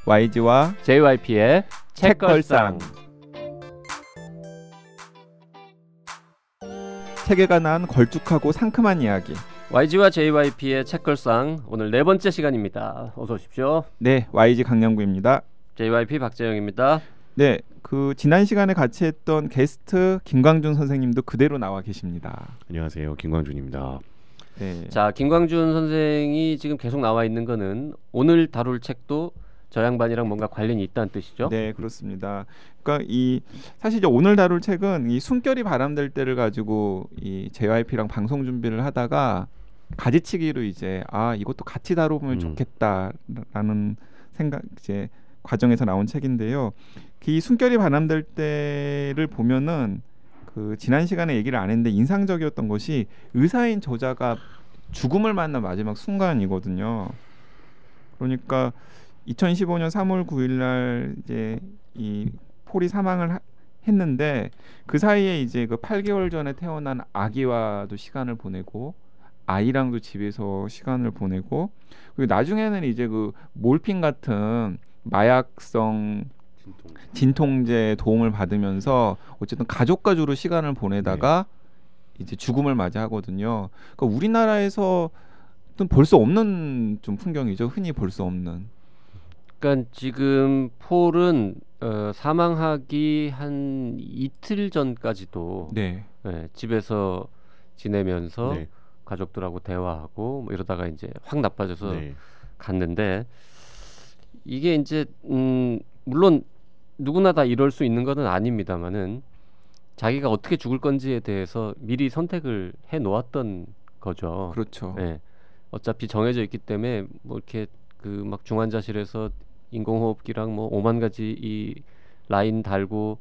YG와 JYP의 책걸상. 책에 관한 걸쭉하고 상큼한 이야기. YG와 JYP의 책걸상, 오늘 네 번째 시간입니다. 어서 오십시오. 네, YG 강량구입니다. JYP 박재영입니다. 네, 그 지난 시간에 같이 했던 게스트 김광준 선생님도 그대로 나와 계십니다. 안녕하세요, 김광준입니다. 네. 자, 김광준 선생이 지금 계속 나와 있는 거는 오늘 다룰 책도 저 양반이랑 뭔가 관련이 있다는 뜻이죠? 네, 그렇습니다. 그러니까 이 사실 이제 오늘 다룰 책은 이 숨결이 바람될 때를 가지고 이 JYP랑 방송 준비를 하다가 가지치기로 이제 이것도 같이 다뤄보면 좋겠다라는 생각 이제 과정에서 나온 책인데요. 이 숨결이 바람될 때를 보면은 그 지난 시간에 얘기를 안 했는데 인상적이었던 것이 의사인 저자가 죽음을 만난 마지막 순간이거든요. 그러니까 2015년 3월 9일 날 이제 이 폴이 사망을 했는데 그 사이에 이제 그 8개월 전에 태어난 아기와도 시간을 보내고 아이랑도 집에서 시간을 보내고 그리고 나중에는 이제 그 몰핀 같은 마약성 진통제 도움을 받으면서 어쨌든 가족과 주로 시간을 보내다가 이제 죽음을 맞이하거든요. 그러니까 우리나라에서 볼 수 없는 좀 풍경이죠. 흔히 볼 수 없는. 그러니까 지금 폴은 사망하기 한 이틀 전까지도 집에서 지내면서 가족들하고 대화하고 뭐 이러다가 이제 확 나빠져서 갔는데 이게 이제 물론 누구나 다 이럴 수 있는 것은 아닙니다만은 자기가 어떻게 죽을 건지에 대해서 미리 선택을 해 놓았던 거죠. 그렇죠. 네. 어차피 정해져 있기 때문에 뭐 이렇게 그 막 중환자실에서 인공호흡기랑 뭐 5만 가지 이 라인 달고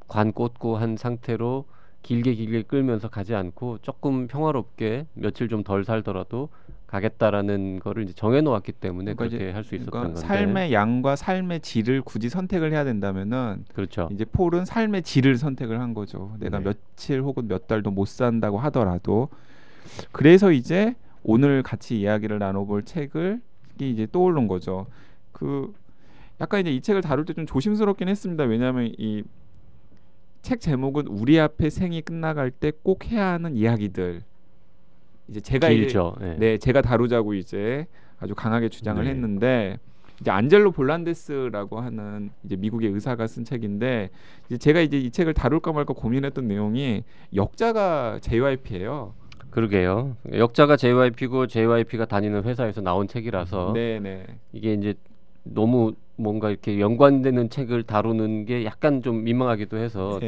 관 꽂고 한 상태로 길게 끌면서 가지 않고 조금 평화롭게 며칠 좀 덜 살더라도 가겠다라는 거를 이제 정해 놓았기 때문에 그러니까 그렇게 할 수 있었던 건데, 삶의 양과 삶의 질을 굳이 선택을 해야 된다면은 그렇죠. 이제 폴은 삶의 질을 선택을 한 거죠. 내가 며칠 혹은 몇 달도 못 산다고 하더라도. 그래서 이제 오늘 같이 이야기를 나눠볼 책을 이제 떠오른 거죠. 그 약간 이제 이 책을 다룰 때 좀 조심스럽긴 했습니다. 왜냐하면 이 책 제목은 우리 앞에 생이 끝나갈 때 꼭 해야 하는 이야기들. 이제 제가 길죠. 제가 다루자고 이제 아주 강하게 주장을 했는데 이제 안젤로 볼란데스라고 하는 이제 미국의 의사가 쓴 책인데 이제 제가 이제 이 책을 다룰까 말까 고민했던 내용이 역자가 JYP예요. 그러게요. 역자가 JYP고 JYP가 다니는 회사에서 나온 책이라서 이게 이제 너무 뭔가 이렇게 연관되는 책을 다루는 게 약간 좀 민망하기도 해서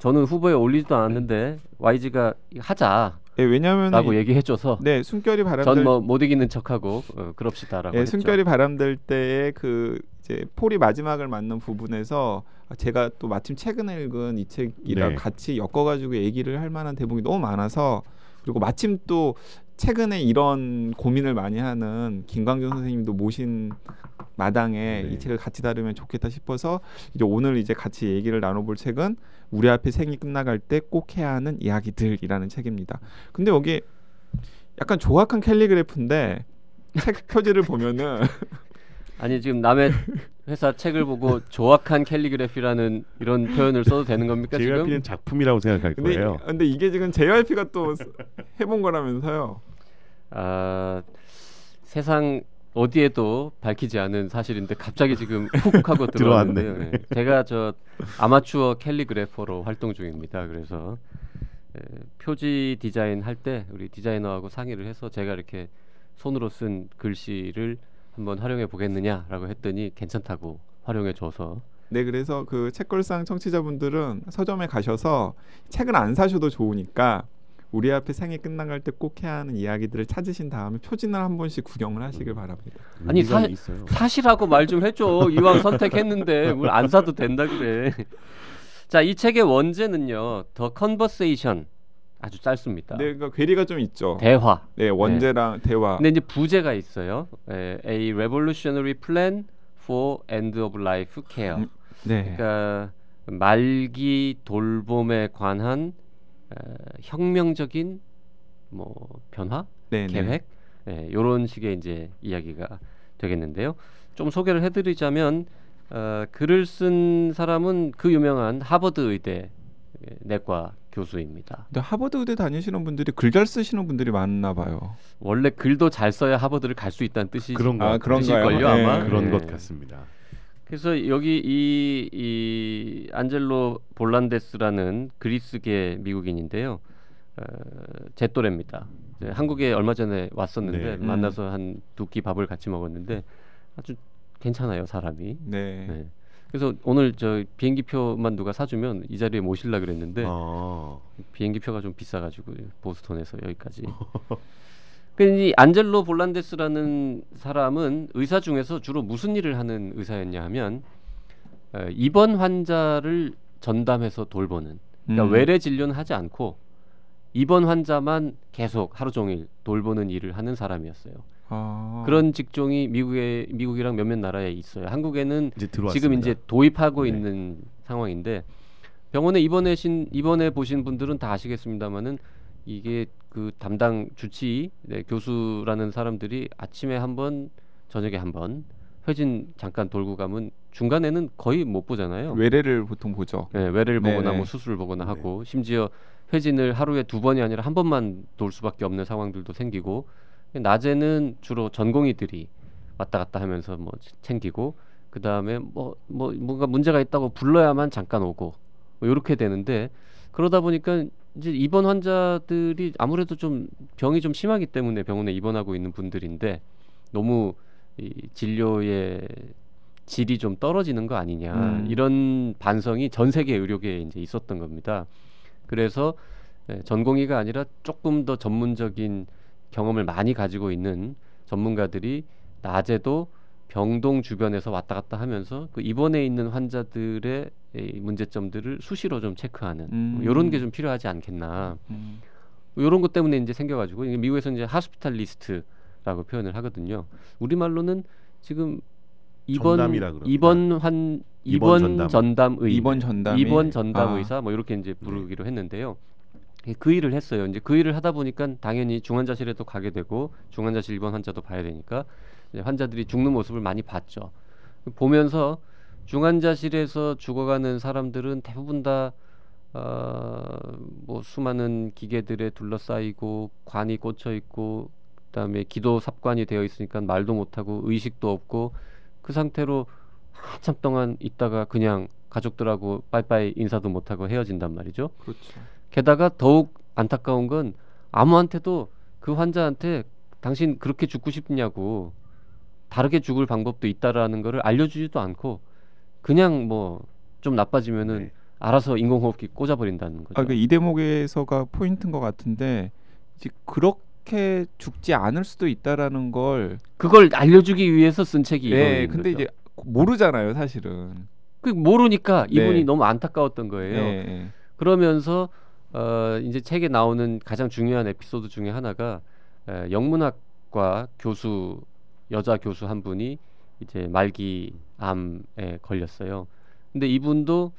저는 후보에 올리지도 않았는데 YG가 하자. 왜냐하면 라고 얘기해줘서 숨결이 바람될 전 뭐 못 이기는 척하고 그럽시다라고 했죠. 숨결이 바람될 때의 그 이제 폴이 마지막을 맞는 부분에서 제가 또 마침 최근에 읽은 이 책이랑 같이 엮어가지고 얘기를 할 만한 대목이 너무 많아서 그리고 마침 또 최근에 이런 고민을 많이 하는 김광준 선생님도 모신 마당에 이 책을 같이 다루면 좋겠다 싶어서 이제 오늘 이제 같이 얘기를 나눠볼 책은 우리 앞에 생이 끝나갈 때 꼭 해야 하는 이야기들이라는 책입니다. 근데 여기 약간 조악한 캘리그래프인데 책 표지를 보면은 아니 지금 남의 회사 책을 보고 조악한 캘리그래피라는 이런 표현을 써도 되는 겁니까? JYP는 지금? 작품이라고 생각할 거예요. 근데 이게 지금 JYP가 또 해본 거라면서요. 세상 어디에도 밝히지 않은 사실인데 갑자기 지금 훅 하고 들어왔는데요. 제가 저 아마추어 캘리그래퍼로 활동 중입니다. 그래서 표지 디자인 할 때 우리 디자이너하고 상의를 해서 제가 이렇게 손으로 쓴 글씨를 한번 활용해 보겠느냐라고 했더니 괜찮다고 활용해 줘서. 네, 그래서 그 책걸상 청취자분들은 서점에 가셔서 책을 안 사셔도 좋으니까 우리 앞에 생이 끝나갈 때 꼭 해야 하는 이야기들을 찾으신 다음에 표지를 한 번씩 구경을 하시길 바랍니다. 아니 사시라고 말 좀 해줘. 이왕 선택했는데 뭘 안 사도 된다 그래. 자, 이 책의 원제는요, The Conversation, 아주 짧습니다. 네, 그러니까 괴리가 좀 있죠. 대화. 네, 원제랑 대화. 근데 이제 부제가 있어요. A Revolutionary Plan for End of Life Care. 그러니까 말기 돌봄에 관한 혁명적인 뭐 변화 계획 이런 식의 이제 이야기가 되겠는데요. 좀 소개를 해드리자면 글을 쓴 사람은 그 유명한 하버드 의대 내과 교수입니다. 근데 하버드 의대 다니시는 분들이 글 잘 쓰시는 분들이 많나 봐요. 원래 글도 잘 써야 하버드를 갈 수 있다는 뜻이 그런가요? 뜻일걸요 아마. 그런 네. 것 같습니다. 그래서 여기 이 안젤로 볼란데스라는 그리스계 미국인인데요. 제 또래입니다. 한국에 얼마 전에 왔었는데 네. 만나서 한 두 끼 밥을 같이 먹었는데 아주 괜찮아요 사람이. 네. 네. 그래서 오늘 저 비행기표만 누가 사주면 이 자리에 모실라 그랬는데 비행기표가 좀 비싸가지고 보스턴에서 여기까지. 이 안젤로 볼란데스라는 사람은 의사 중에서 주로 무슨 일을 하는 의사였냐 하면 입원 환자를 전담해서 돌보는, 그러니까 외래 진료는 하지 않고 입원 환자만 계속 하루 종일 돌보는 일을 하는 사람이었어요. 그런 직종이 미국이랑 몇몇 나라에 있어요. 한국에는 이제 들어왔습니다. 지금 이제 도입하고 네. 있는 상황인데 병원에 입원해 보신 분들은 다 아시겠습니다만은 이게 그 담당 주치 교수라는 사람들이 아침에 한 번, 저녁에 한 번 회진 잠깐 돌고 가면 중간에는 거의 못 보잖아요. 외래를 보통 보죠. 네, 외래를 보거나 네네. 뭐 수술을 보거나 하고 심지어 회진을 하루에 2번이 아니라 한 번만 돌 수밖에 없는 상황들도 생기고 낮에는 주로 전공의들이 왔다 갔다 하면서 뭐 챙기고 그 다음에 뭔가 문제가 있다고 불러야만 잠깐 오고 뭐 이렇게 되는데 그러다 보니까 이제 입원 환자들이 아무래도 좀 병이 좀 심하기 때문에 병원에 입원하고 있는 분들인데 너무 이 진료의 질이 좀 떨어지는 거 아니냐 이런 반성이 전 세계 의료계에 이제 있었던 겁니다. 그래서 전공의가 아니라 조금 더 전문적인 경험을 많이 가지고 있는 전문가들이 낮에도 병동 주변에서 왔다 갔다 하면서 그 입원해 있는 환자들의 이 문제점들을 수시로 좀 체크하는 이런 게 좀 필요하지 않겠나. 이런 것 때문에 이제 생겨가지고 미국에서 이제 하스피탈리스트라고 표현을 하거든요. 우리말로는 지금 입원 전담 의사 뭐 이렇게 이제 부르기로 했는데요. 그 일을 했어요. 이제 그 일을 하다 보니까 당연히 중환자실에도 가게 되고 중환자실 입원 환자도 봐야 되니까 이제 환자들이 죽는 모습을 많이 봤죠. 보면서 중환자실에서 죽어가는 사람들은 대부분 다 뭐 수많은 기계들에 둘러싸이고 관이 꽂혀 있고 그다음에 기도 삽관이 되어 있으니까 말도 못하고 의식도 없고 그 상태로 한참 동안 있다가 그냥 가족들하고 빠이빠이 인사도 못하고 헤어진단 말이죠. 그렇죠. 게다가 더욱 안타까운 건 아무한테도 그 환자한테 당신 그렇게 죽고 싶냐고 다르게 죽을 방법도 있다라는 거를 알려주지도 않고 그냥 뭐 좀 나빠지면은 알아서 인공호흡기 꽂아버린다는 거죠. 그러니까 이 대목에서가 포인트인 것 같은데 이제 그렇게 죽지 않을 수도 있다라는 걸 그걸 알려주기 위해서 쓴 책이 네, 이거인 근데 거죠. 이제 모르잖아요, 사실은. 그 모르니까 이분이 네. 너무 안타까웠던 거예요. 네. 그러면서 이제 책에 나오는 가장 중요한 에피소드 중에 하나가 영문학과 교수 여자 교수 한 분이 이제 말기 암에 걸렸어요. 근데 이분도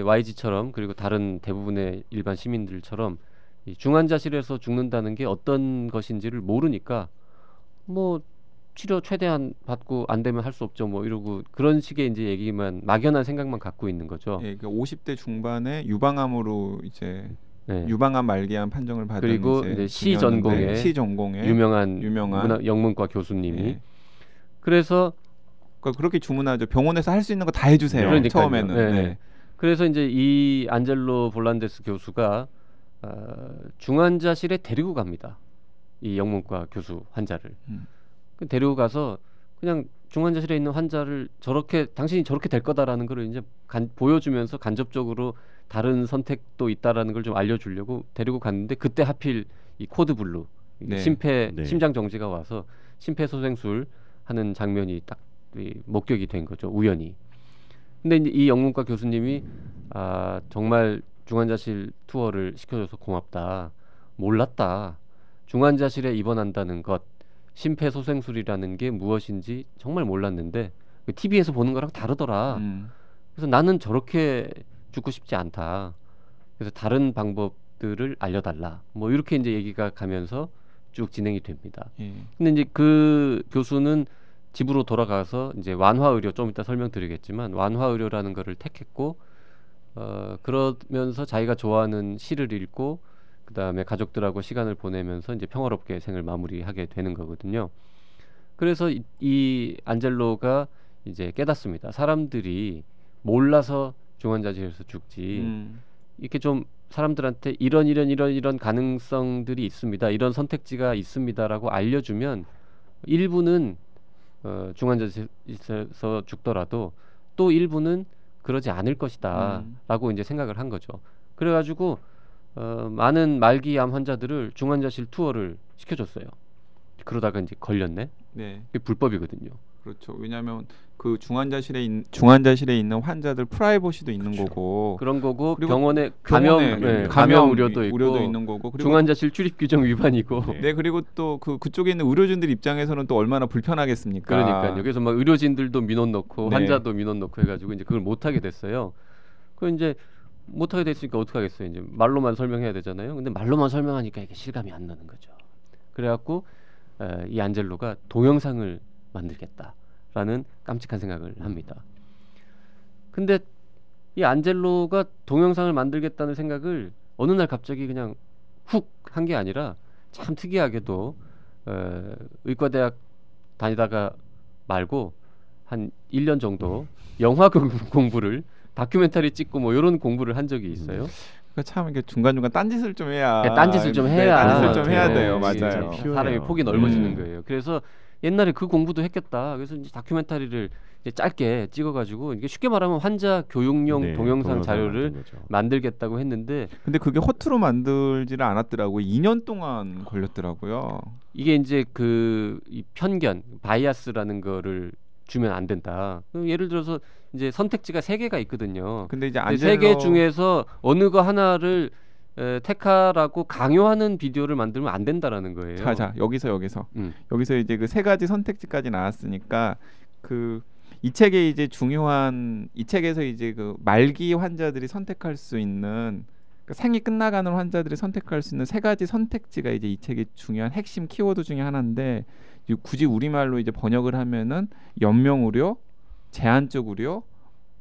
YG처럼 그리고 다른 대부분의 일반 시민들처럼 이 중환자실에서 죽는다는 게 어떤 것인지를 모르니까 뭐 치료 최대한 받고 안 되면 할 수 없죠 뭐 이러고 그런 식의 이제 얘기만 막연한 생각만 갖고 있는 거죠. 예, 그러니까 50대 중반에 유방암으로 이제 네. 유방암 말기암 판정을 받은 그리고 이제 시전공의 유명한 영문과 교수님이 예. 그래서 그러니까 그렇게 주문하죠. 병원에서 할 수 있는 거 다 해주세요. 그러니까요. 처음에는. 네. 네. 그래서 이제 이 안젤로 볼란데스 교수가 중환자실에 데리고 갑니다. 이 영문과 교수 환자를 데리고 가서 그냥 중환자실에 있는 환자를 당신이 저렇게 될 거다라는 걸 이제 보여주면서 간접적으로 다른 선택도 있다라는 걸 좀 알려주려고 데리고 갔는데 그때 하필 이 코드 블루 네. 심장 정지가 와서 심폐소생술 하는 장면이 딱 목격이 된 거죠. 우연히. 근데 이제 이 영문과 교수님이 정말 중환자실 투어를 시켜줘서 고맙다. 몰랐다. 중환자실에 입원한다는 것, 심폐소생술이라는 게 무엇인지 정말 몰랐는데 TV에서 보는 거랑 다르더라. 그래서 나는 저렇게 죽고 싶지 않다. 그래서 다른 방법들을 알려달라. 뭐 이렇게 이제 얘기가 가면서 쭉 진행이 됩니다. 예. 근데 이제 그 교수는 집으로 돌아가서 이제 완화 의료 좀 이따 설명드리겠지만 완화 의료라는 거를 택했고 그러면서 자기가 좋아하는 시를 읽고 그 다음에 가족들하고 시간을 보내면서 이제 평화롭게 생을 마무리하게 되는 거거든요. 그래서 이 안젤로가 이제 깨닫습니다. 사람들이 몰라서 중환자실에서 죽지. 이렇게 좀 사람들한테 이런 가능성들이 있습니다. 이런 선택지가 있습니다라고 알려주면 일부는 중환자실에서 죽더라도 또 일부는 그러지 않을 것이다라고 이제 생각을 한 거죠. 그래가지고 많은 말기암 환자들을 중환자실 투어를 시켜줬어요. 그러다가 이제 걸렸네. 네. 그게 불법이거든요. 그렇죠. 왜냐하면 그 중환자실에 있는 환자들 프라이버시도 있는 그렇죠. 거고 그런 거고 병원에 감염 우려도 있고 있는 거고 그리고 중환자실 출입 규정 위반이고. 네, 그리고 또 그쪽에 있는 의료진들 입장에서는 또 얼마나 불편하겠습니까? 그러니까요. 그래서 막 의료진들도 민원 넣고 네. 환자도 민원 넣고 해가지고 이제 그걸 못 하게 됐어요. 그 이제 못 하게 됐으니까 어떻게 하겠어요? 이제 말로만 설명해야 되잖아요. 근데 말로만 설명하니까 이게 실감이 안 나는 거죠. 그래갖고 이 안젤로가 동영상을 만들겠다라는 깜찍한 생각을 합니다. 근데 이 안젤로가 동영상을 만들겠다는 생각을 어느 날 갑자기 그냥 훅 한 게 아니라 참 특이하게도 의과대학 다니다가 말고 한 1년 정도 영화 공부를 다큐멘터리 찍고 뭐 이런 공부를 한 적이 있어요. 참 이게 중간중간 딴짓을 좀 해야 딴짓을 좀 해야 딴짓을 좀 해야 돼요. 네, 맞아요. 사람이 폭이 넓어지는 거예요. 그래서 옛날에 그 공부도 했겠다. 그래서 이제 다큐멘터리를 이제 짧게 찍어가지고 이게 쉽게 말하면 환자 교육용 동영상 자료를 만들겠다고 했는데 근데 그게 허투루 만들지를 않았더라고요. 2년 동안 걸렸더라고요. 이게 이제 이 편견, 바이아스라는 거를 주면 안 된다. 예를 들어서 이제 선택지가 3개가 있거든요. 근데 이제 3개 중에서 어느 거 하나를 택하라고 강요하는 비디오를 만들면 안 된다라는 거예요. 자 여기서 이제 그 3가지 선택지까지 나왔으니까 이 책에 이제 이 책에서 이제 그 말기 환자들이 선택할 수 있는 생이 끝나가는 환자들이 선택할 수 있는 3가지 선택지가 이제 이 책의 중요한 핵심 키워드 중에 하나인데 굳이 우리말로 이제 번역을 하면은 연명 의료, 제한적 의료,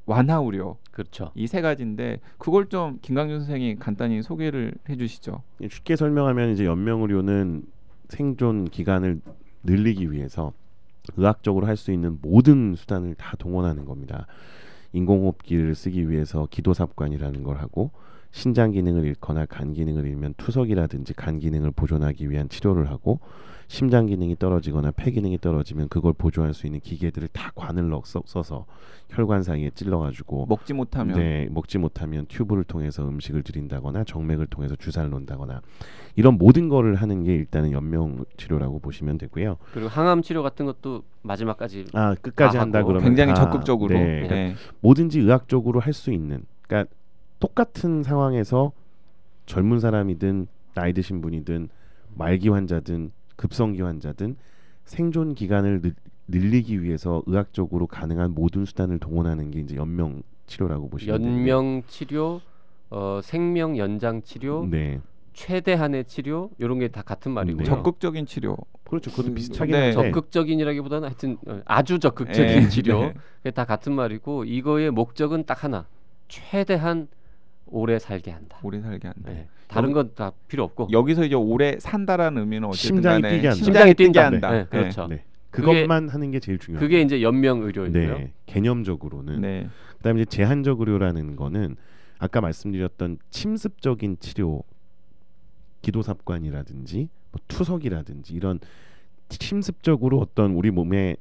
완화 의료. 그렇죠. 이 3가지인데 그걸 좀 김강준 선생이 간단히 소개를 해주시죠. 쉽게 설명하면 이제 연명 의료는 생존 기간을 늘리기 위해서 의학적으로 할 수 있는 모든 수단을 다 동원하는 겁니다. 인공호흡기를 쓰기 위해서 기도삽관이라는 걸 하고 신장 기능을 잃거나 간 기능을 잃으면 투석이라든지 간 기능을 보존하기 위한 치료를 하고 심장 기능이 떨어지거나 폐 기능이 떨어지면 그걸 보조할 수 있는 기계들을 다 관을 써서 혈관 사이에 찔러가지고 먹지 못하면 튜브를 통해서 음식을 들인다거나 정맥을 통해서 주사를 놓는다거나 이런 모든 거를 하는 게 일단은 연명 치료라고 보시면 되고요. 그리고 항암 치료 같은 것도 마지막까지 끝까지 한다 그러면 굉장히 적극적으로 그러니까 뭐든지 의학적으로 할 수 있는 그러니까 똑같은 상황에서 젊은 사람이든 나이 드신 분이든 말기 환자든 급성기 환자든 생존 기간을 늘리기 위해서 의학적으로 가능한 모든 수단을 동원하는 게 이제 연명 치료라고 보시면 됩니다. 연명 치료, 생명 연장 치료, 최대한의 치료 이런 게 다 같은 말이고요. 적극적인 치료. 그렇죠. 그것도 비슷하긴 한데 적극적인이라기보다는 하여튼 아주 적극적인 치료. 그게 다 같은 말이고 이거의 목적은 딱 하나. 최대한 오래 살게 한다. 다른 건 다 필요 없고 여기서 이제 오래 산다라는 의미는 어쨌든 심장이 뛰게 한다. 네, 그렇죠. 그것만 하는 게 제일 중요해요. 그게 이제 연명 의료이고요. 개념적으로는. 그다음에 이제 제한적 의료라는 거는 아까 말씀드렸던 침습적인 치료, 기도삽관이라든지 뭐 투석이라든지 이런 침습적으로 어떤 우리 몸에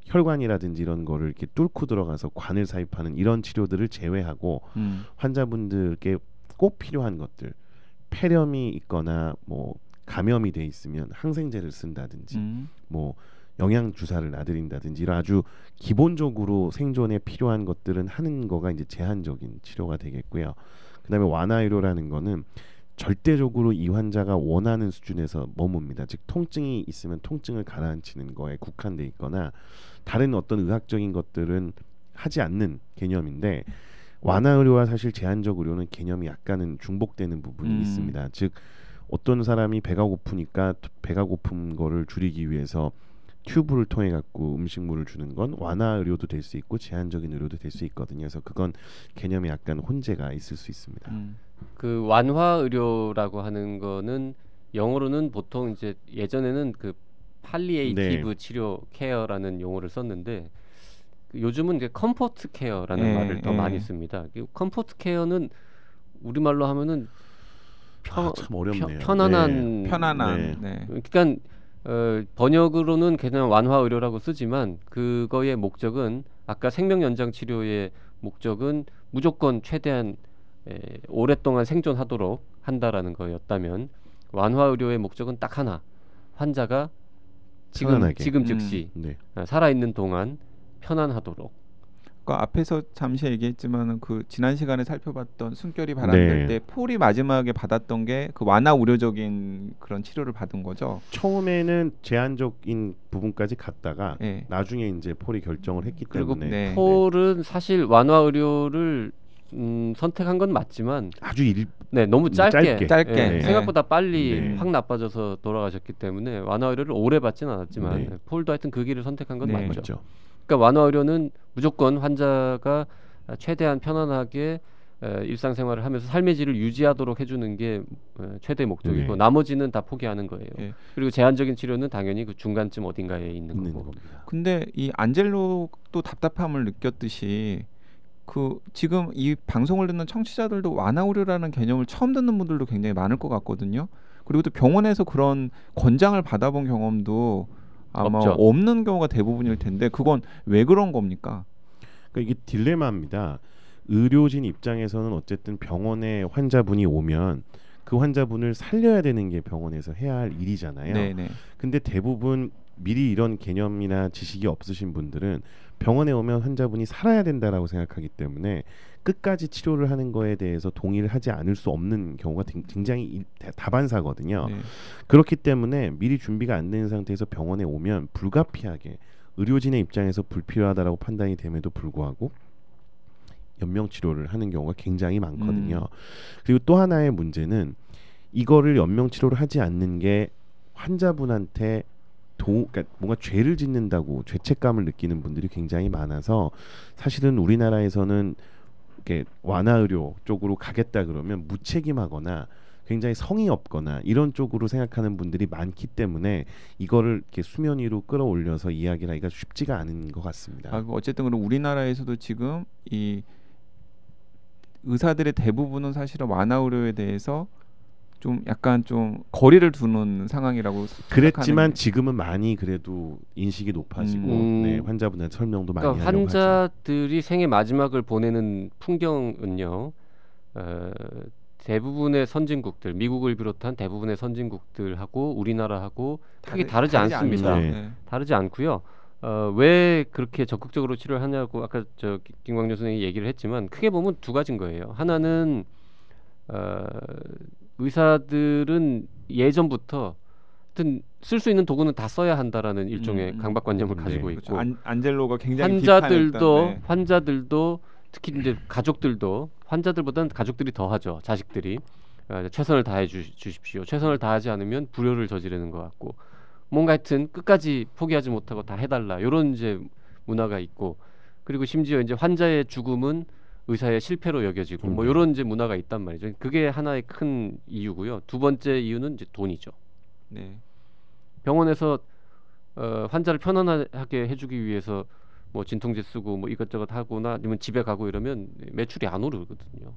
혈관이라든지 이런 거를 이렇게 뚫고 들어가서 관을 삽입하는 이런 치료들을 제외하고 환자분들께 꼭 필요한 것들, 폐렴이 있거나 뭐 감염이 돼 있으면 항생제를 쓴다든지 뭐 영양 주사를 놔드린다든지 이런 아주 기본적으로 생존에 필요한 것들은 하는 거가 이제 제한적인 치료가 되겠고요. 그다음에 완화의료라는 거는 절대적으로 이 환자가 원하는 수준에서 머뭅니다. 즉 통증이 있으면 통증을 가라앉히는 거에 국한돼 있거나 다른 어떤 의학적인 것들은 하지 않는 개념인데 완화의료와 사실 제한적 의료는 개념이 약간은 중복되는 부분이 있습니다. 즉 어떤 사람이 배가 고프니까 배가 고픈 거를 줄이기 위해서 튜브를 통해 갖고 음식물을 주는 건 완화 의료도 될 수 있고 제한적인 의료도 될 수 있거든요. 그래서 그건 개념이 약간 혼재가 있을 수 있습니다. 그 완화 의료라고 하는 거는 영어로는 보통 이제 예전에는 그 팔리에이티브 네. 치료 케어라는 용어를 썼는데 요즘은 이제 컴포트 케어라는 예, 말을 더 예. 많이 씁니다. 컴포트 케어는 우리말로 하면은 참 어렵네요. 편안한 편안한. 네. 네. 그러니까 번역으로는 그냥 완화 의료라고 쓰지만 그거의 목적은 아까 생명 연장 치료의 목적은 무조건 최대한 오랫동안 생존하도록 한다라는 거였다면 완화 의료의 목적은 딱 하나, 환자가 편안하게. 지금 즉시 네. 살아있는 동안 편안하도록. 그러니까 앞에서 잠시 얘기했지만은 그 지난 시간에 살펴봤던 숨결이 바람될 네. 때 폴이 마지막에 받았던 게 그 완화 우려적인 그런 치료를 받은 거죠. 처음에는 제한적인 부분까지 갔다가 네. 나중에 이제 폴이 결정을 했기 그리고 때문에 네. 폴은 사실 완화 의료를 선택한 건 맞지만 아주 너무 짧게, 짧게. 네. 생각보다 빨리 네. 확 나빠져서 돌아가셨기 때문에 완화 의료를 오래 받지는 않았지만 네. 폴도 하여튼 그 길을 선택한 건 네. 맞죠. 맞죠. 그러니까 완화 의료는 무조건 환자가 최대한 편안하게 일상생활을 하면서 삶의 질을 유지하도록 해주는 게 최대 목적이고 네. 나머지는 다 포기하는 거예요. 네. 그리고 제한적인 치료는 당연히 그 중간쯤 어딘가에 있는 거고. 겁니다. 근데 이 안젤로도 답답함을 느꼈듯이 그 지금 이 방송을 듣는 청취자들도 완화 우려라는 개념을 처음 듣는 분들도 굉장히 많을 것 같거든요. 그리고 또 병원에서 그런 권장을 받아본 경험도 아마 없죠. 없는 경우가 대부분일 텐데 그건 왜 그런 겁니까? 그러니까 이게 딜레마입니다. 의료진 입장에서는 어쨌든 병원에 환자분이 오면 그 환자분을 살려야 되는 게 병원에서 해야 할 일이잖아요. 네네. 근데 대부분 미리 이런 개념이나 지식이 없으신 분들은 병원에 오면 환자분이 살아야 된다라고 생각하기 때문에 끝까지 치료를 하는 거에 대해서 동의를 하지 않을 수 없는 경우가 굉장히 다반사거든요. 네. 그렇기 때문에 미리 준비가 안 된 상태에서 병원에 오면 불가피하게 의료진의 입장에서 불필요하다라고 판단이 됨에도 불구하고 연명 치료를 하는 경우가 굉장히 많거든요. 그리고 또 하나의 문제는 이거를 연명 치료를 하지 않는 게 환자분한테 그러니까 뭔가 죄를 짓는다고 죄책감을 느끼는 분들이 굉장히 많아서 사실은 우리나라에서는 이렇게 완화 의료 쪽으로 가겠다 그러면 무책임하거나 굉장히 성의 없거나 이런 쪽으로 생각하는 분들이 많기 때문에 이거를 이렇게 수면 위로 끌어올려서 이야기를 하기가 쉽지가 않은 것 같습니다. 어쨌든 그럼 우리나라에서도 지금 이 의사들의 대부분은 사실은 완화 의료에 대해서 좀 약간 좀 거리를 두는 상황이라고 그랬지만 게. 지금은 많이 그래도 인식이 높아지고 네, 환자분한테 설명도 많이 그러니까 하려고 하죠. 환자들이 생의 마지막을 보내는 풍경은요. 대부분의 선진국들, 미국을 비롯한 대부분의 선진국들하고 우리나라하고 크게 다르지 않습니다. 네. 다르지 않고요. 왜 그렇게 적극적으로 치료를 하냐고 아까 김광준 선생님이 얘기를 했지만 크게 보면 두 가지인 거예요. 하나는 의사들은 예전부터 하여튼 쓸 수 있는 도구는 다 써야 한다라는 일종의 강박관념을 가지고 네. 있고 그렇죠. 안젤로가 굉장히 환자들도 특히 이제 가족들도 환자들보다는 가족들이 더 하죠. 자식들이 최선을 다해 주십시오. 최선을 다하지 않으면 불효를 저지르는 것 같고 뭔가 하여튼 끝까지 포기하지 못하고 다 해달라 이런 이제 문화가 있고 그리고 심지어 이제 환자의 죽음은 의사의 실패로 여겨지고 뭐 이런 이제 문화가 있단 말이죠. 그게 하나의 큰 이유고요. 두 번째 이유는 이제 돈이죠. 네. 병원에서 환자를 편안하게 해주기 위해서 뭐 진통제 쓰고 뭐 이것저것 하거나 아니면 집에 가고 이러면 매출이 안 오르거든요.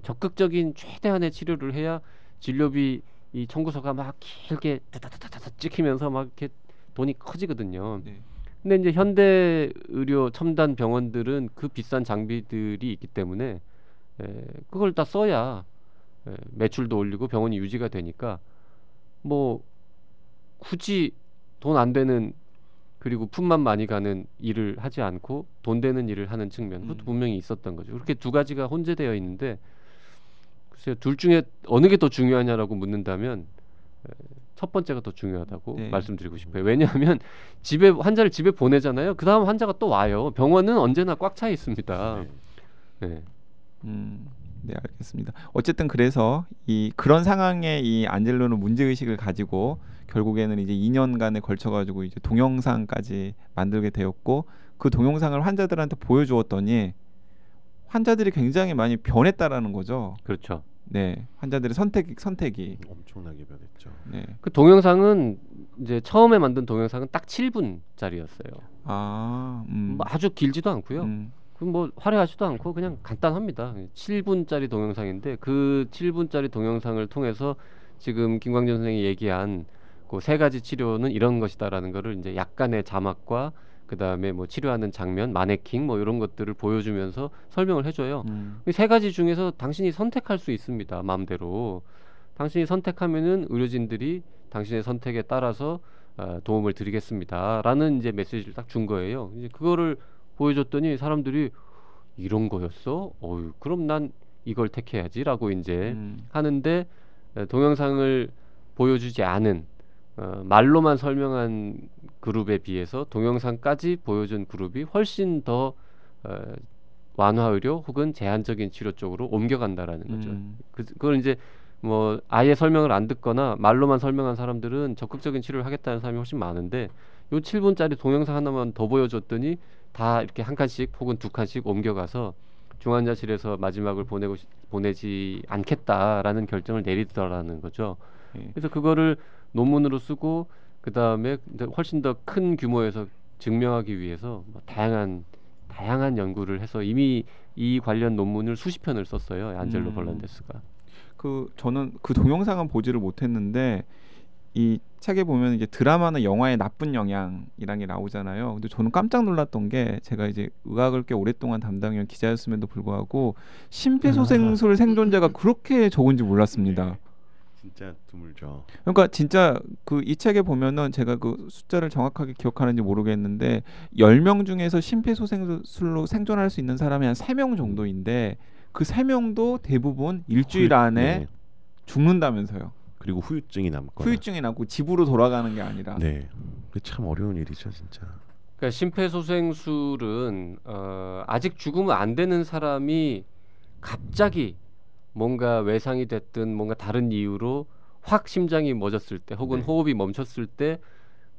적극적인 최대한의 치료를 해야 진료비 이 청구서가 막 길게 다다다다 찍히면서 막 이렇게 돈이 커지거든요. 네. 근데 이제 현대 의료 첨단 병원들은 그 비싼 장비들이 있기 때문에 그걸 다 써야 매출도 올리고 병원이 유지가 되니까 뭐 굳이 돈 안 되는 그리고 품만 많이 가는 일을 하지 않고 돈 되는 일을 하는 측면 그것도 분명히 있었던 거죠. 그렇게 두 가지가 혼재되어 있는데 글쎄요, 둘 중에 어느 게 더 중요하냐라고 묻는다면 첫 번째가 더 중요하다고 말씀드리고 싶어요. 왜냐하면 환자를 집에 보내잖아요. 그 다음 환자가 또 와요. 병원은 언제나 꽉 차 있습니다. 네. 네, 알겠습니다. 어쨌든 그래서 그런 상황에 이 안젤로는 문제 의식을 가지고 결국에는 이제 2년간에 걸쳐가지고 이제 동영상까지 만들게 되었고 그 동영상을 환자들한테 보여주었더니 환자들이 굉장히 많이 변했다라는 거죠. 그렇죠. 네, 환자들의 선택이 엄청나게 변했죠. 네. 그 동영상은 이제 처음에 만든 동영상은 딱 7분짜리였어요. 뭐 아주 길지도 않고요. 그 뭐 화려하지도 않고 그냥 간단합니다. 7분짜리 동영상인데 그 7분짜리 동영상을 통해서 지금 김광준 선생이 얘기한 그 세 가지 치료는 이런 것이다라는 거를 이제 약간의 자막과 그 다음에 뭐 치료하는 장면, 마네킹 뭐 이런 것들을 보여주면서 설명을 해줘요. 이 세 가지 중에서 당신이 선택할 수 있습니다. 마음대로. 당신이 선택하면은 의료진들이 당신의 선택에 따라서 도움을 드리겠습니다라는 이제 메시지를 딱 준 거예요. 이제 그거를 보여줬더니 사람들이 이런 거였어? 어유, 그럼 난 이걸 택해야지라고 이제 하는데 동영상을 보여주지 않은 말로만 설명한 그룹에 비해서 동영상까지 보여준 그룹이 훨씬 더 완화의료 혹은 제한적인 치료 쪽으로 옮겨간다라는 거죠. 그걸 이제 뭐 아예 설명을 안 듣거나 말로만 설명한 사람들은 적극적인 치료를 하겠다는 사람이 훨씬 많은데 요 7분짜리 동영상 하나만 더 보여줬더니 다 이렇게 한 칸씩 혹은 두 칸씩 옮겨가서 중환자실에서 마지막을 보내지 않겠다라는 결정을 내리더라는 거죠. 그래서 그거를 논문으로 쓰고 그 다음에 훨씬 더 큰 규모에서 증명하기 위해서 뭐 다양한 연구를 해서 이미 이 관련 논문을 수십 편을 썼어요. 안젤로 벌란데스가. 저는 그 동영상은 보지를 못했는데 이 책에 보면 이제 드라마나 영화의 나쁜 영향이라는 게 나오잖아요. 근데 저는 깜짝 놀랐던 게 제가 이제 의학을 꽤 오랫동안 담당한 기자였음에도 불구하고 심폐소생술 생존자가 그렇게 적은지 몰랐습니다. 진짜 드물죠. 그러니까 진짜 그 이 책에 보면은 제가 그 숫자를 정확하게 기억하는지 모르겠는데 10명 중에서 심폐소생술로 생존할 수 있는 사람이 한 3명 정도인데 그 3명도 대부분 일주일 안에 죽는다면서요. 그리고 후유증이 남거나. 후유증이 남고 집으로 돌아가는 게 아니라. 네, 참 어려운 일이죠, 진짜. 그러니까 심폐소생술은 아직 죽으면 안 되는 사람이 갑자기 뭔가 외상이 됐든 뭔가 다른 이유로 확 심장이 멎었을 때 혹은 호흡이 멈췄을 때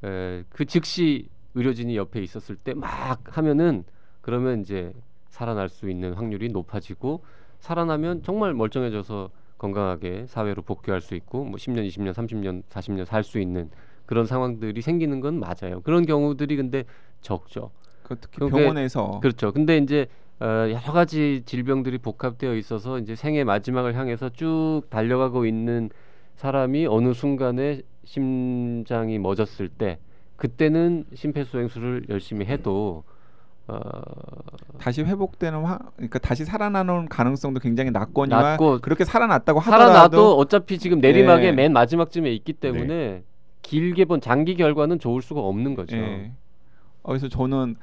그 즉시 의료진이 옆에 있었을 때 막 하면은 그러면 이제 살아날 수 있는 확률이 높아지고 살아나면 정말 멀쩡해져서 건강하게 사회로 복귀할 수 있고 뭐 10년, 20년, 30년, 40년 살 수 있는 그런 상황들이 생기는 건 맞아요. 그런 경우들이 근데 적죠. 특히 병원에서. 그렇죠. 근데 이제 여러 가지 질병들이 복합되어 있어서 이제 생의 마지막을 향해서 쭉 달려가고 있는 사람이 어느 순간에 심장이 멎었을 때 그때는 심폐소생술을 열심히 해도 다시 회복되는 그러니까 다시 살아나는 가능성도 굉장히 낮거니와 그렇게 살아났다고 살아나도 어차피 지금 내리막의 맨 마지막쯤에 있기 때문에 길게 본 장기 결과는 좋을 수가 없는 거죠. 그래서 저는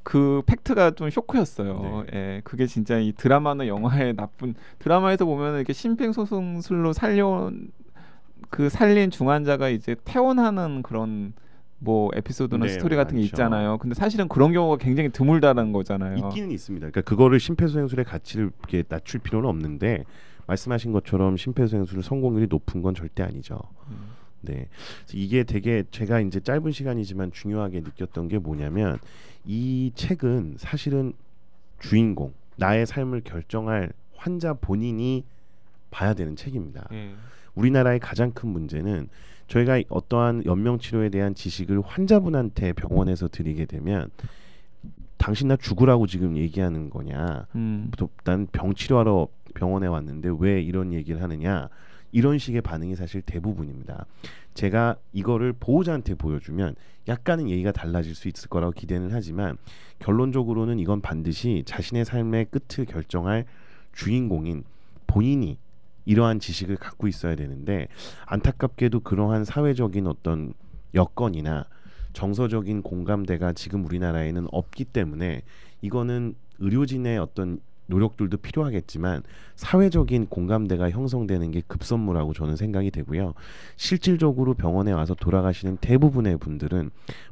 그 팩트가 좀 쇼크였어요. 그게 진짜 이 드라마나 영화의 나쁜 드라마에서 보면 이렇게 심폐소생술로 살린 중환자가 이제 퇴원하는 그런 뭐 에피소드나 스토리 같은 게 있잖아요. 근데 사실은 그런 경우가 굉장히 드물다는 거잖아요. 있기는 있습니다. 그러니까 그거를 심폐소생술의 가치를 이렇게 낮출 필요는 없는데 말씀하신 것처럼 심폐소생술 성공률이 높은 건 절대 아니죠. 네, 이게 되게 제가 이제 짧은 시간이지만 중요하게 느꼈던 게 뭐냐면 이 책은 사실은 주인공 나의 삶을 결정할 환자 본인이 봐야 되는 책입니다. 우리나라의 가장 큰 문제는 저희가 어떠한 연명치료에 대한 지식을 환자분한테 병원에서 드리게 되면 당신 나 죽으라고 지금 얘기하는 거냐, 난 병 치료하러 병원에 왔는데 왜 이런 얘기를 하느냐, 이런 식의 반응이 사실 대부분입니다. 제가 이거를 보호자한테 보여주면 약간은 얘기가 달라질 수 있을 거라고 기대는 하지만 결론적으로는 이건 반드시 자신의 삶의 끝을 결정할 주인공인 본인이 이러한 지식을 갖고 있어야 되는데 안타깝게도 그러한 사회적인 어떤 여건이나 정서적인 공감대가 지금 우리나라에는 없기 때문에 이거는 의료진의 어떤 노력들도 필요하겠지만 사회적인 공감대가 형성되는 게 급선무라고 저는 생각이 되고요. 실질적으로 병원에 와서 돌아가시는 대부분의 분들은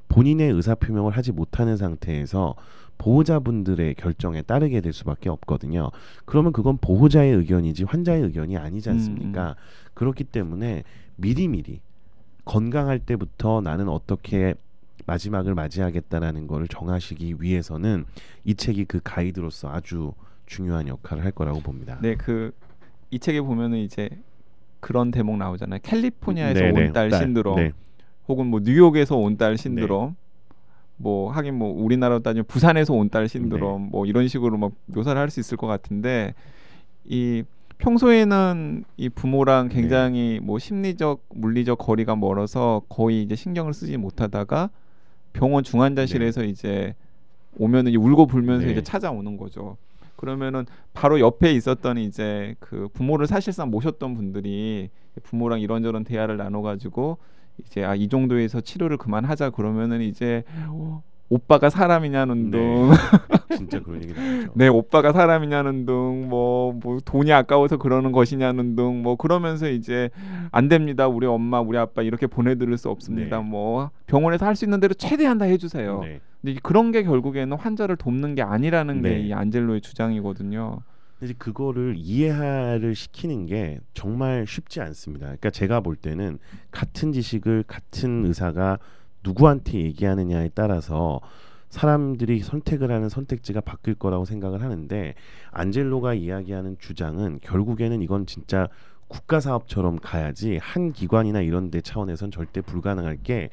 본인의 의사표명을 하지 못하는 상태에서 보호자분들의 결정에 따르게 될 수밖에 없거든요. 그러면 그건 보호자의 의견이지 환자의 의견이 아니지 않습니까? 그렇기 때문에 미리미리 건강할 때부터 나는 어떻게 마지막을 맞이하겠다라는 걸 정하시기 위해서는 이 책이 그 가이드로서 아주 중요한 역할을 할 거라고 봅니다. 네, 그 이 책에 보면은 이제 그런 대목 나오잖아요. 캘리포니아에서 네네, 온 딸 신드롬, 네. 혹은 뭐 뉴욕에서 온 딸 신드롬, 뭐 하긴 뭐 우리나라로 따지면 부산에서 온 딸 신드롬, 뭐 이런 식으로 막 묘사를 할 수 있을 것 같은데, 이 평소에는 이 부모랑 굉장히 뭐 심리적, 물리적 거리가 멀어서 거의 이제 신경을 쓰지 못하다가 병원 중환자실에서 이제 오면은 이제 울고 불면서 이제 찾아오는 거죠. 그러면은 바로 옆에 있었던 이제 그 부모를 사실상 모셨던 분들이 부모랑 이런저런 대화를 나눠가지고 이제 이 정도에서 치료를 그만하자 그러면은 이제 오빠가 사람이냐는 둥, 진짜 그런 얘기 나오죠. 네, 오빠가 사람이냐는 둥, 뭐 돈이 아까워서 그러는 것이냐는 둥, 뭐 그러면서 이제 안 됩니다. 우리 엄마, 우리 아빠 이렇게 보내드릴 수 없습니다. 뭐 병원에서 할 수 있는 대로 최대한 다 해주세요. 근데 그런 게 결국에는 환자를 돕는 게 아니라는 게 이 안젤로의 주장이거든요. 이제 그거를 이해를 시키는 게 정말 쉽지 않습니다. 그러니까 제가 볼 때는 같은 지식을 같은 의사가 누구한테 얘기하느냐에 따라서 사람들이 선택을 하는 선택지가 바뀔 거라고 생각을 하는데, 안젤로가 이야기하는 주장은 결국에는 이건 진짜 국가 사업처럼 가야지 한 기관이나 이런 데 차원에선 절대 불가능할 게,